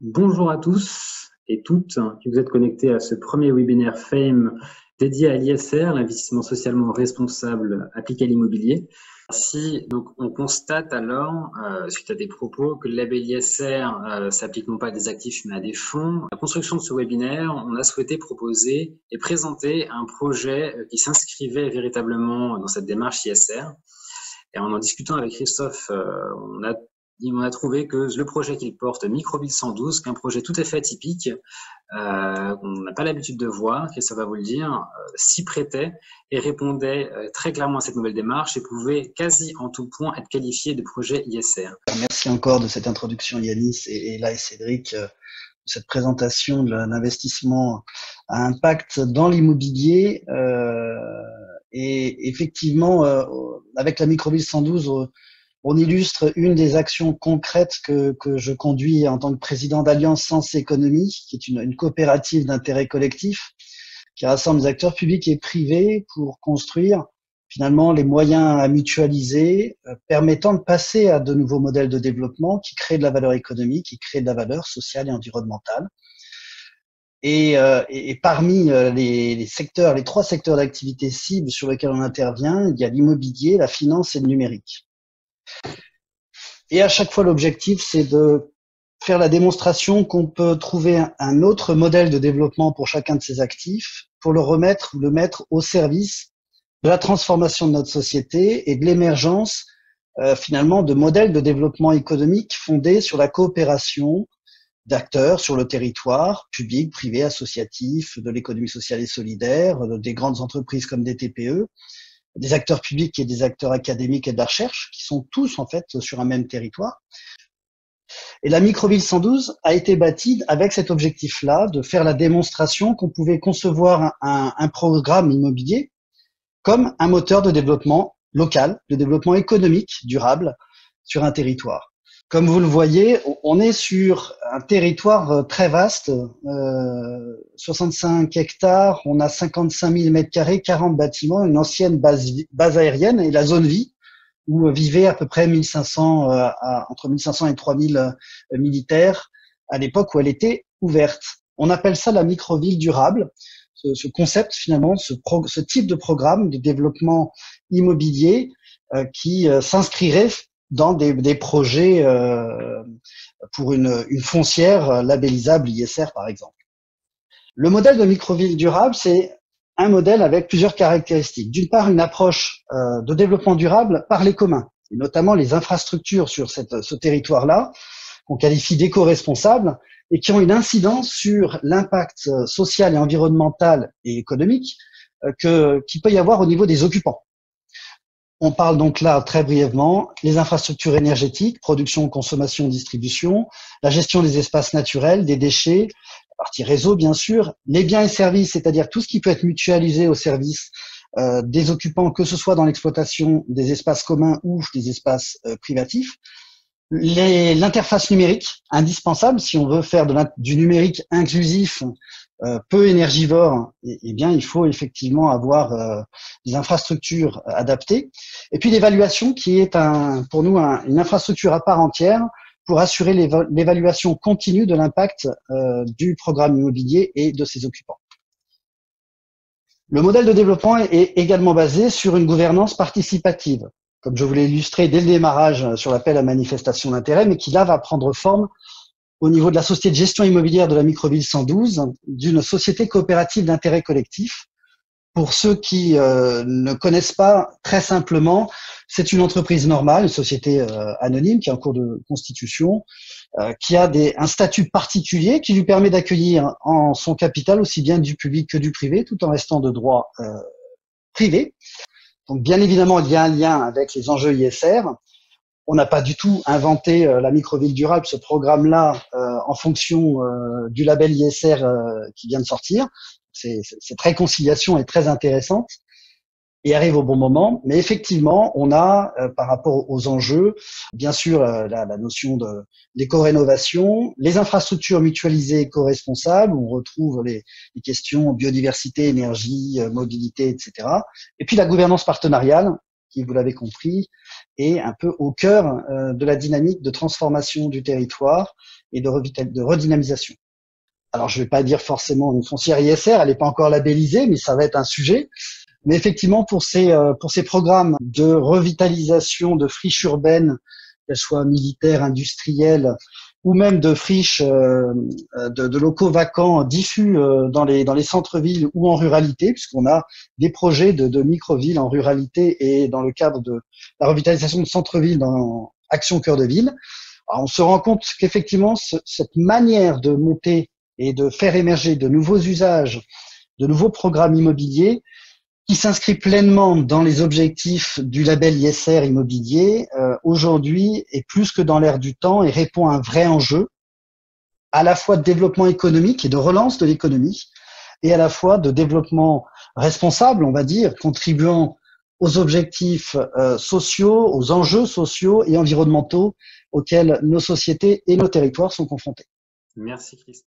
Bonjour à tous et toutes qui vous êtes connectés à ce premier webinaire FAME dédié à l'ISR, l'investissement socialement responsable appliqué à l'immobilier. Si donc on constate alors, suite à des propos, que le label ISR s'applique non pas à des actifs mais à des fonds, la construction de ce webinaire, on a souhaité proposer et présenter un projet qui s'inscrivait véritablement dans cette démarche ISR. Et en discutant avec Christophe, on a trouvé que le projet qu'il porte, Microville 112, qu'un projet tout à fait atypique, qu'on n'a pas l'habitude de voir, Christophe va vous le dire, s'y prêtait et répondait très clairement à cette nouvelle démarche et pouvait quasi en tout point être qualifié de projet ISR. Merci encore de cette introduction, Yanis et là et Cédric, cette présentation de l'investissement à impact dans l'immobilier. Et effectivement, avec la Microville 112, on illustre une des actions concrètes que je conduis en tant que président d'Alliance Sens Économie, qui est une coopérative d'intérêt collectif qui rassemble des acteurs publics et privés pour construire finalement les moyens à mutualiser, permettant de passer à de nouveaux modèles de développement qui créent de la valeur économique, qui créent de la valeur sociale et environnementale. Et parmi les secteurs, les trois secteurs d'activité cibles sur lesquels on intervient, il y a l'immobilier, la finance et le numérique. Et à chaque fois, l'objectif, c'est de faire la démonstration qu'on peut trouver un autre modèle de développement pour chacun de ces actifs, pour le mettre au service de la transformation de notre société et de l'émergence finalement de modèles de développement économique fondés sur la coopération d'acteurs sur le territoire, publics, privés, associatifs, de l'économie sociale et solidaire, des grandes entreprises comme des TPE, des acteurs publics et des acteurs académiques et de la recherche, qui sont tous en fait sur un même territoire. Et la Microville 112 a été bâtie avec cet objectif-là, de faire la démonstration qu'on pouvait concevoir un programme immobilier comme un moteur de développement local, de développement économique durable sur un territoire. Comme vous le voyez, on est sur un territoire très vaste, 65 hectares, on a 55 000 mètres carrés, 40 bâtiments, une ancienne base aérienne et la zone vie, où vivaient à peu près 1500, entre 1500 et 3000 militaires à l'époque où elle était ouverte. On appelle ça la microville durable. Ce concept finalement, ce type de programme de développement immobilier qui s'inscrirait dans des projets pour une foncière labellisable ISR par exemple. Le modèle de microville durable, c'est un modèle avec plusieurs caractéristiques. D'une part, une approche de développement durable par les communs, et notamment les infrastructures sur ce territoire-là, qu'on qualifie d'éco-responsables, et qui ont une incidence sur l'impact social et environnemental et économique qu'il peut y avoir au niveau des occupants. On parle donc là très brièvement les infrastructures énergétiques, production, consommation, distribution, la gestion des espaces naturels, des déchets, la partie réseau bien sûr, les biens et services, c'est-à-dire tout ce qui peut être mutualisé au service des occupants, que ce soit dans l'exploitation des espaces communs ou des espaces privatifs. L'interface numérique, indispensable si on veut faire du numérique inclusif, peu énergivore, eh bien il faut effectivement avoir des infrastructures adaptées. Et puis l'évaluation qui est pour nous une infrastructure à part entière pour assurer l'évaluation continue de l'impact du programme immobilier et de ses occupants. Le modèle de développement est également basé sur une gouvernance participative, comme je vous l'ai illustré dès le démarrage sur l'appel à manifestation d'intérêt, mais qui là va prendre forme au niveau de la société de gestion immobilière de la Microville 112, d'une société coopérative d'intérêt collectif. Pour ceux qui ne connaissent pas, très simplement, c'est une entreprise normale, une société anonyme qui est en cours de constitution, qui a un statut particulier qui lui permet d'accueillir en son capital aussi bien du public que du privé, tout en restant de droit privé. Donc bien évidemment, il y a un lien avec les enjeux ISR. On n'a pas du tout inventé la microville durable, ce programme-là, en fonction du label ISR qui vient de sortir. Cette réconciliation est très intéressante et arrive au bon moment. Mais effectivement, on a, par rapport aux enjeux, bien sûr, la notion d'éco-rénovation, les infrastructures mutualisées éco-responsables, où on retrouve les questions biodiversité, énergie, mobilité, etc. Et puis la gouvernance partenariale, qui, vous l'avez compris, est un peu au cœur de la dynamique de transformation du territoire et de redynamisation. Alors, je ne vais pas dire forcément une foncière ISR, elle n'est pas encore labellisée, mais ça va être un sujet. Mais effectivement, pour ces programmes de revitalisation de friches urbaines, qu'elles soient militaires, industrielles, ou même de friches de locaux vacants diffus dans les centres-villes ou en ruralité, puisqu'on a des projets de micro-villes en ruralité et dans le cadre de la revitalisation de centres-villes dans Action Cœur de Ville. Alors, on se rend compte qu'effectivement, cette manière de monter et de faire émerger de nouveaux usages, de nouveaux programmes immobiliers qui s'inscrit pleinement dans les objectifs du label ISR immobilier, aujourd'hui est plus que dans l'air du temps et répond à un vrai enjeu, à la fois de développement économique et de relance de l'économie, et à la fois de développement responsable, on va dire, contribuant aux objectifs sociaux, aux enjeux sociaux et environnementaux auxquels nos sociétés et nos territoires sont confrontés. Merci Christophe.